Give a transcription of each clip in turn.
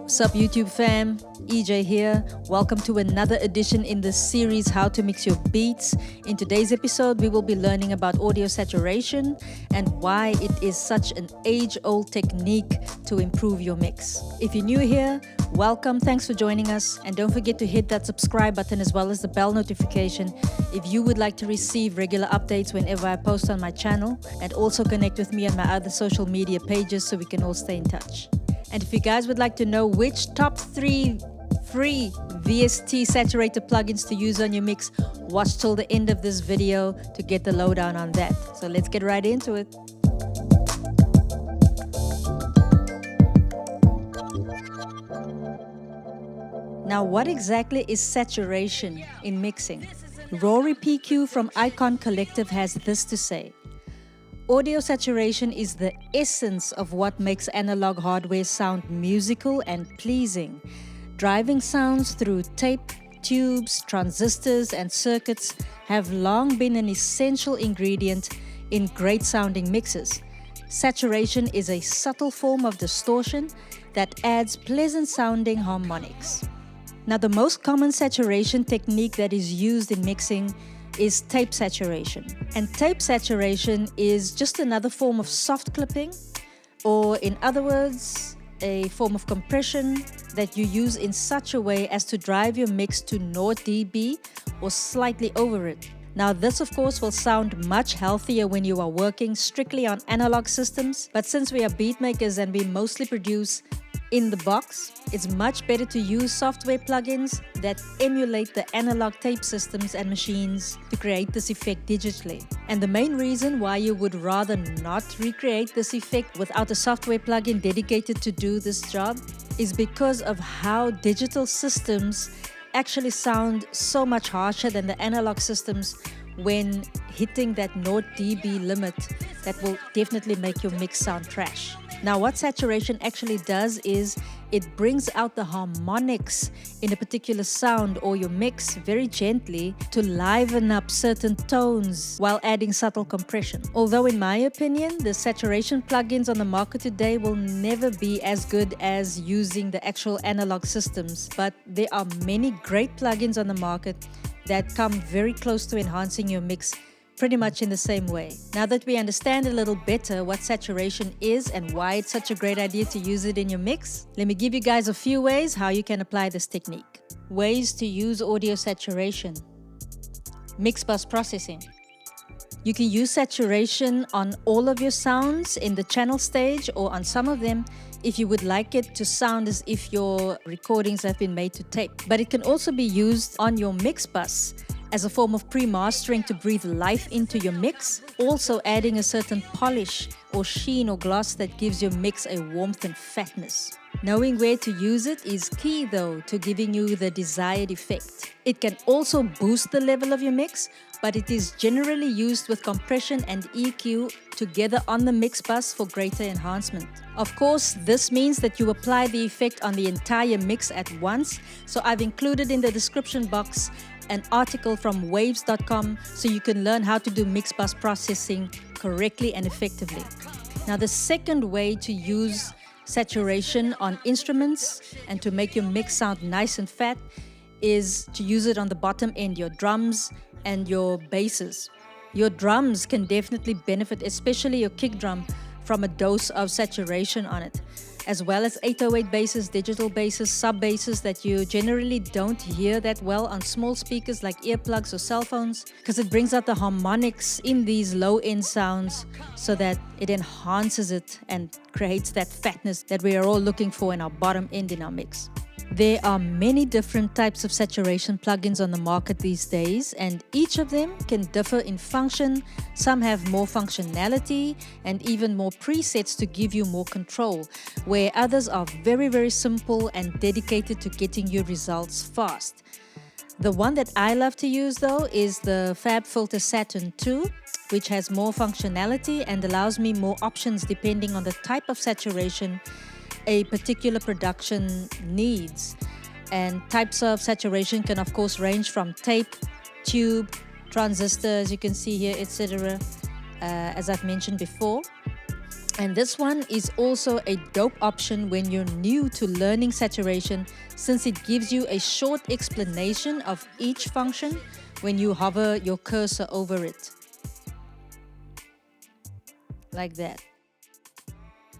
Sup YouTube fam, EJ here. Welcome to another edition in the series How to Mix Your Beats. In today's episode, we will be learning about audio saturation and why it is such an age-old technique to improve your mix. If you're new here, welcome, thanks for joining us, and don't forget to hit that subscribe button as well as the bell notification if you would like to receive regular updates whenever I post on my channel, and also connect with me on my other social media pages so we can all stay in touch. And if you guys would like to know which top 3 free VST saturator plugins to use on your mix, watch till the end of this video to get the lowdown on that. So let's get right into it. Now, what exactly is saturation in mixing? Rory PQ from Icon Collective has this to say. Audio saturation is the essence of what makes analog hardware sound musical and pleasing. Driving sounds through tape, tubes, transistors, and circuits have long been an essential ingredient in great sounding mixes. Saturation is a subtle form of distortion that adds pleasant sounding harmonics. Now, the most common saturation technique that is used in mixing is tape saturation. And tape saturation is just another form of soft clipping, or in other words, a form of compression that you use in such a way as to drive your mix to 0 dB or slightly over it. Now, this of course will sound much healthier when you are working strictly on analog systems, but since we are beat makers and we mostly produce in the box, it's much better to use software plugins that emulate the analog tape systems and machines to create this effect digitally. And the main reason why you would rather not recreate this effect without a software plugin dedicated to do this job is because of how digital systems actually sound so much harsher than the analog systems when hitting that 0 dB limit that will definitely make your mix sound trash. Now, what saturation actually does is it brings out the harmonics in a particular sound or your mix very gently to liven up certain tones while adding subtle compression. Although in my opinion, the saturation plugins on the market today will never be as good as using the actual analog systems, but there are many great plugins on the market that come very close to enhancing your mix pretty much in the same way. Now that we understand a little better what saturation is and why it's such a great idea to use it in your mix, let me give you guys a few ways how you can apply this technique. Ways to use audio saturation. Mix bus processing. You can use saturation on all of your sounds in the channel stage or on some of them if you would like it to sound as if your recordings have been made to tape. But it can also be used on your mix bus as a form of pre-mastering to breathe life into your mix, also adding a certain polish or sheen or gloss that gives your mix a warmth and fatness. Knowing where to use it is key though to giving you the desired effect. It can also boost the level of your mix, but it is generally used with compression and EQ together on the mix bus for greater enhancement. Of course, this means that you apply the effect on the entire mix at once, so I've included in the description box an article from waves.com so you can learn how to do mix bus processing correctly and effectively. Now, the second way to use saturation on instruments and to make your mix sound nice and fat is to use it on the bottom end, your drums and your basses. Your drums can definitely benefit, especially your kick drum, from a dose of saturation on it, as well as 808 basses, digital basses, sub basses that you generally don't hear that well on small speakers like earplugs or cell phones, because it brings out the harmonics in these low end sounds so that it enhances it and creates that fatness that we are all looking for in our bottom end in our mix. There are many different types of saturation plugins on the market these days, and each of them can differ in function. Some have more functionality and even more presets to give you more control, where others are very, very simple and dedicated to getting you results fast. The one that I love to use though is the FabFilter Saturn 2, which has more functionality and allows me more options depending on the type of saturation a particular production needs. And types of saturation can of course range from tape, tube, transistor, as you can see here, etc., as I've mentioned before. And this one is also a dope option when you're new to learning saturation, since it gives you a short explanation of each function when you hover your cursor over it. Like that.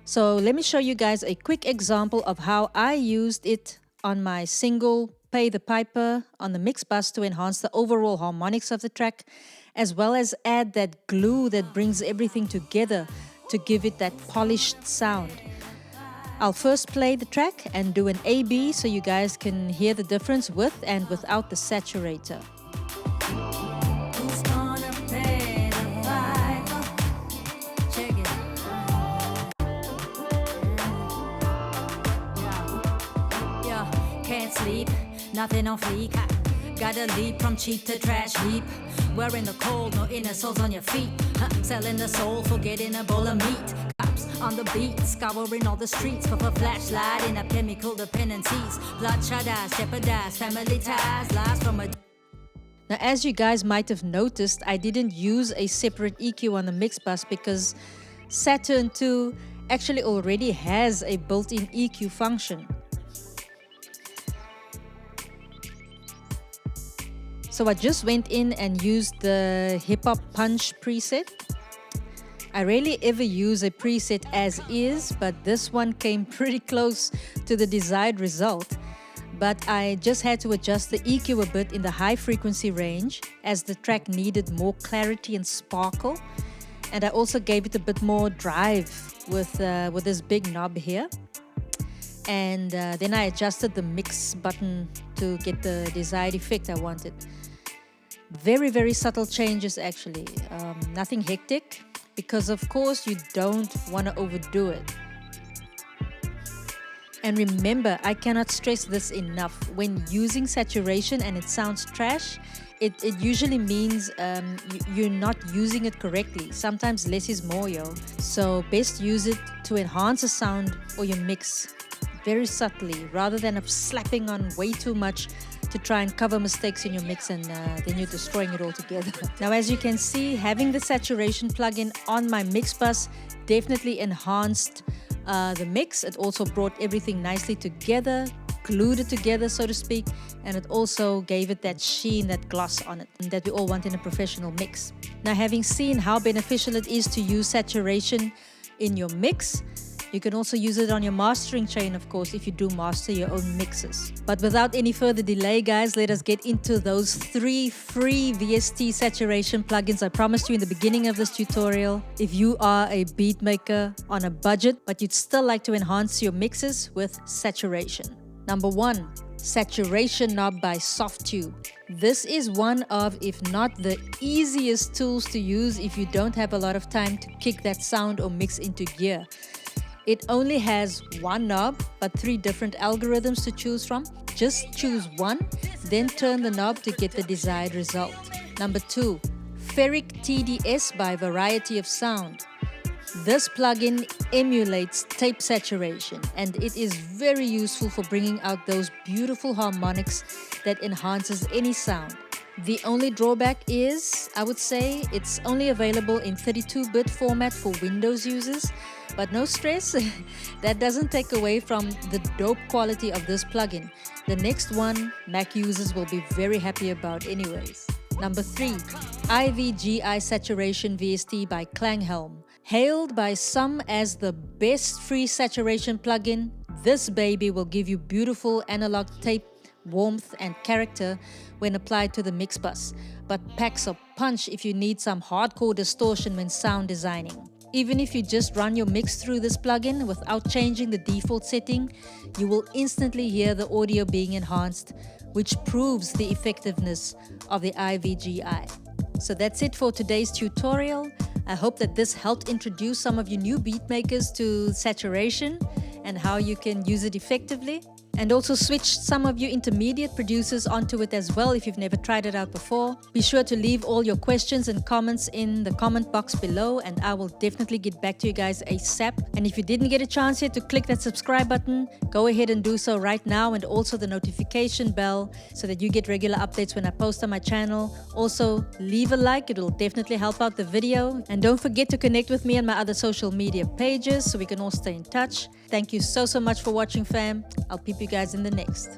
So let me show you guys a quick example of how I used it on my single Pay the Piper on the mix bus to enhance the overall harmonics of the track, as well as add that glue that brings everything together to give it that polished sound. I'll first play the track and do an A-B so you guys can hear the difference with and without the saturator. Can't sleep, nothing on fleek. Gotta leap from cheap to trash heap. Wearing the cold, no inner soles on your feet. Selling the soul for getting a bowl of meat. Cops on the beat, scouring all the streets for a flashlight in up chemical dependencies. Bloodshot eyes, jeopardize family ties, lies from a... Now, as you guys might have noticed, I didn't use a separate EQ on the mix bus because Saturn 2 actually already has a built-in EQ function. So I just went in and used the Hip Hop Punch preset. I rarely ever use a preset as is, but this one came pretty close to the desired result. But I just had to adjust the EQ a bit in the high frequency range as the track needed more clarity and sparkle. And I also gave it a bit more drive with this big knob here. And then I adjusted the mix button to get the desired effect I wanted. Very, very subtle changes actually. Nothing hectic, because of course you don't want to overdo it. And remember, I cannot stress this enough. When using saturation and it sounds trash, it usually means you're not using it correctly. Sometimes less is more, yo. So best use it to enhance a sound or your mix very subtly, rather than slapping on way too much to try and cover mistakes in your mix, and then you're destroying it altogether. Now, as you can see, having the saturation plugin on my mix bus definitely enhanced the mix. It also brought everything nicely together, glued it together, so to speak, and it also gave it that sheen, that gloss on it that we all want in a professional mix. Now, having seen how beneficial it is to use saturation in your mix, you can also use it on your mastering chain, of course, if you do master your own mixes. But without any further delay, guys, let us get into those 3 free VST saturation plugins I promised you in the beginning of this tutorial. If you are a beat maker on a budget, but you'd still like to enhance your mixes with saturation. Number 1, Saturation Knob by Softtube. This is one of, if not the easiest tools to use if you don't have a lot of time to kick that sound or mix into gear. It only has one knob, but 3 different algorithms to choose from. Just choose one, then turn the knob to get the desired result. Number 2, Ferric TDS by Variety of Sound. This plugin emulates tape saturation, and it is very useful for bringing out those beautiful harmonics that enhances any sound. The only drawback is, I would say, it's only available in 32-bit format for Windows users. But no stress, that doesn't take away from the dope quality of this plugin. The next one Mac users will be very happy about anyways. Number 3, IVGI Saturation VST by Klanghelm. Hailed by some as the best free saturation plugin, this baby will give you beautiful analog tape warmth and character when applied to the mix bus, but packs a punch if you need some hardcore distortion when sound designing. Even if you just run your mix through this plugin without changing the default setting, you will instantly hear the audio being enhanced, which proves the effectiveness of the IVGI. So that's it for today's tutorial. I hope that this helped introduce some of you new beat makers to saturation and how you can use it effectively. and also switched some of you intermediate producers onto it as well if you've never tried it out before. Be sure to leave all your questions and comments in the comment box below, and I will definitely get back to you guys ASAP. And if you didn't get a chance yet to click that subscribe button, go ahead and do so right now, and also the notification bell so that you get regular updates when I post on my channel. Also, leave a like, it will definitely help out the video. And don't forget to connect with me on my other social media pages so we can all stay in touch. Thank you so much for watching, fam. I'll peep you guys in the next.